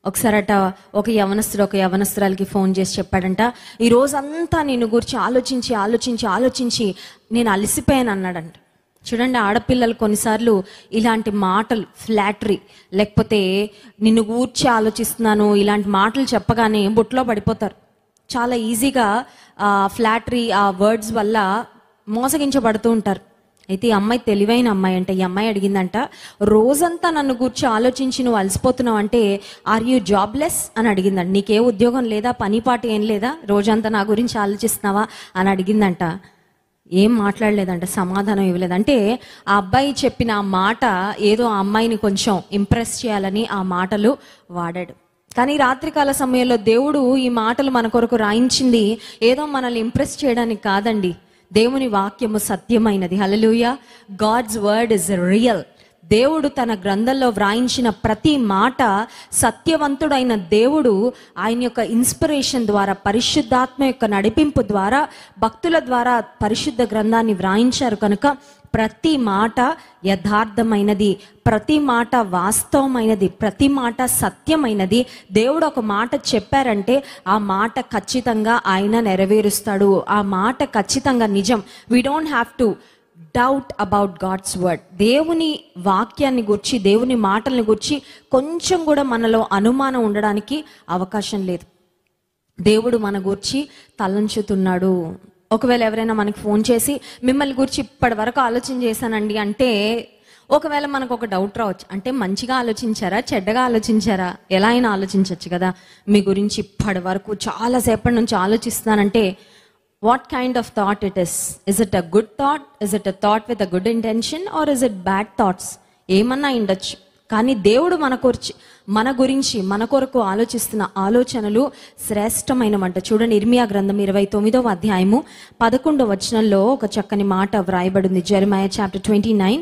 ఒకసారట ఒక యవనస్తుడు ఒక యవనస్తురాలకి ఫోన్ చేసి చెప్పాడంట, ఈ రోజంతా నిన్ను గురించి ఆలోచించి ఆలోచించి ఆలోచించి నేను అలసిపోయాను అన్నాడంట. చూడండి, ఆడపిల్లలు కొన్నిసార్లు ఇలాంటి మాటలు, ఫ్లాటరీ, లేకపోతే నిన్ను గూర్చి ఆలోచిస్తున్నాను ఇలాంటి మాటలు చెప్పగానే బుట్టలో పడిపోతారు. చాలా ఈజీగా ఫ్లాటరీ, ఆ వర్డ్స్ వల్ల మోసగించబడుతూ ఉంటారు. అయితే ఈ అమ్మాయి తెలివైన అమ్మాయి అంట. ఈ అమ్మాయి అడిగిందంట, రోజంతా నన్ను గురించి ఆలోచించి నువ్వు అలసిపోతున్నావు అంటే ఆర్ యూ జాబ్లెస్ అని అడిగిందంట. నీకే ఉద్యోగం లేదా, పని పాట ఏం లేదా, రోజంతా నా గురించి ఆలోచిస్తున్నావా అని అడిగిందంట. ఏం మాట్లాడలేదంట, సమాధానం ఇవ్వలేదు. అంటే ఆ అబ్బాయి చెప్పిన ఆ మాట ఏదో ఆ అమ్మాయిని కొంచెం ఇంప్రెస్ చేయాలని ఆ మాటలు వాడాడు. కానీ రాత్రికాల సమయంలో దేవుడు ఈ మాటలు మన కొరకు రాయించింది ఏదో మనల్ని ఇంప్రెస్ చేయడానికి కాదండి. దేవుని వాక్యము సత్యమైనది. Hallelujah. God's word is real. దేవుడు తన గ్రంథంలో వ్రాయించిన ప్రతి మాట సత్యవంతుడైన దేవుడు ఆయన యొక్క ఇన్స్పిరేషన్ ద్వారా, పరిశుద్ధాత్మ యొక్క నడిపింపు ద్వారా, భక్తుల ద్వారా పరిశుద్ధ గ్రంథాన్ని వ్రాయించారు. కనుక ప్రతి మాట యథార్థమైనది, ప్రతి మాట వాస్తవమైనది, ప్రతి మాట సత్యమైనది. దేవుడు ఒక మాట చెప్పారంటే ఆ మాట ఖచ్చితంగా ఆయన నెరవేరుస్తాడు. ఆ మాట ఖచ్చితంగా నిజం. We don't have to doubt about God's word. దేవుని వాక్యాన్ని గురించి, దేవుని మాటల్ని గురించి కొంచెం కూడా మనలో అనుమానం ఉండడానికి అవకాశం లేదు. దేవుడు మన గురించి తలంచుతున్నాడు. ఒకవేళ ఎవరైనా మనకి ఫోన్ చేసి మిమ్మల్ని గురించి ఇప్పటి వరకు ఆలోచన చేశానండి అంటే, ఒకవేళ మనకు ఒక డౌట్ రావచ్చు, అంటే మంచిగా ఆలోచించారా, చెడ్డగా ఆలోచించారా? ఎలా అయినా ఆలోచించవచ్చు కదా. మీ గురించి ఇప్పటి వరకు చాలాసేపటి నుంచి ఆలోచిస్తున్నానంటే what kind of thought it is? Is it a good thought? Is it a thought with a good intention? Or is it bad thoughts? ఏమన్నా ఉండొచ్చు. కానీ దేవుడు మన గురించి మన కొరకు ఆలోచిస్తున్న ఆలోచనలు శ్రేష్టమైనవంట. చూడండి, ఇర్మియా గ్రంథం 29వ అధ్యాయము 11వ వచనంలో ఒక చక్కని మాట వ్రాయబడింది. Jeremiah chapter 29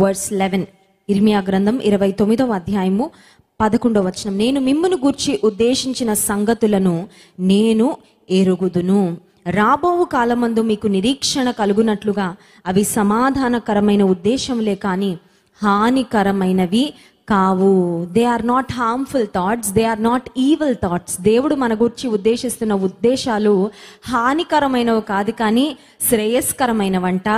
verse 11. ఇర్మియా గ్రంథం 29వ అధ్యాయము 11వ వచనం. నేను మిమ్మును గూర్చి ఉద్దేశించిన సంగతులను నేను ఎరుగుదును. రాబోవు కాలమందు మీకు నిరీక్షణ కలుగునట్లుగా అవి సమాధానకరమైన ఉద్దేశములే కానీ హానికరమైనవి కావు. They are not harmful thoughts, they are not evil thoughts. దేవుడు మన గురించి ఉద్దేశిస్తున్న ఉద్దేశాలు హానికరమైనవి కాదు, కానీ శ్రేయస్కరమైనవంట,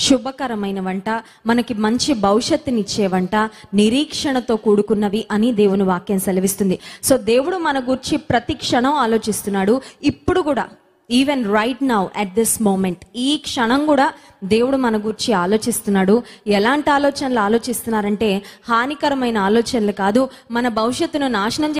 శుభకరమైనవంట, మనకి మంచి భవిష్యత్తునిచ్చేవంట, నిరీక్షణతో కూడుకున్నవి అని దేవుని వాక్యం సెలవిస్తుంది. సో దేవుడు మన గురించి ప్రతి క్షణం ఆలోచిస్తున్నాడు. ఇప్పుడు కూడా, even right now at this moment, ఈ క్షణం కూడా దేవుడు మన గురించి ఆలోచిస్తున్నాడు. ఎలాంటి ఆలోచనలు ఆలోచిస్తున్నారంటే హానికరమైన ఆలోచనలు కాదు, మన భవిష్యత్తును నాశనం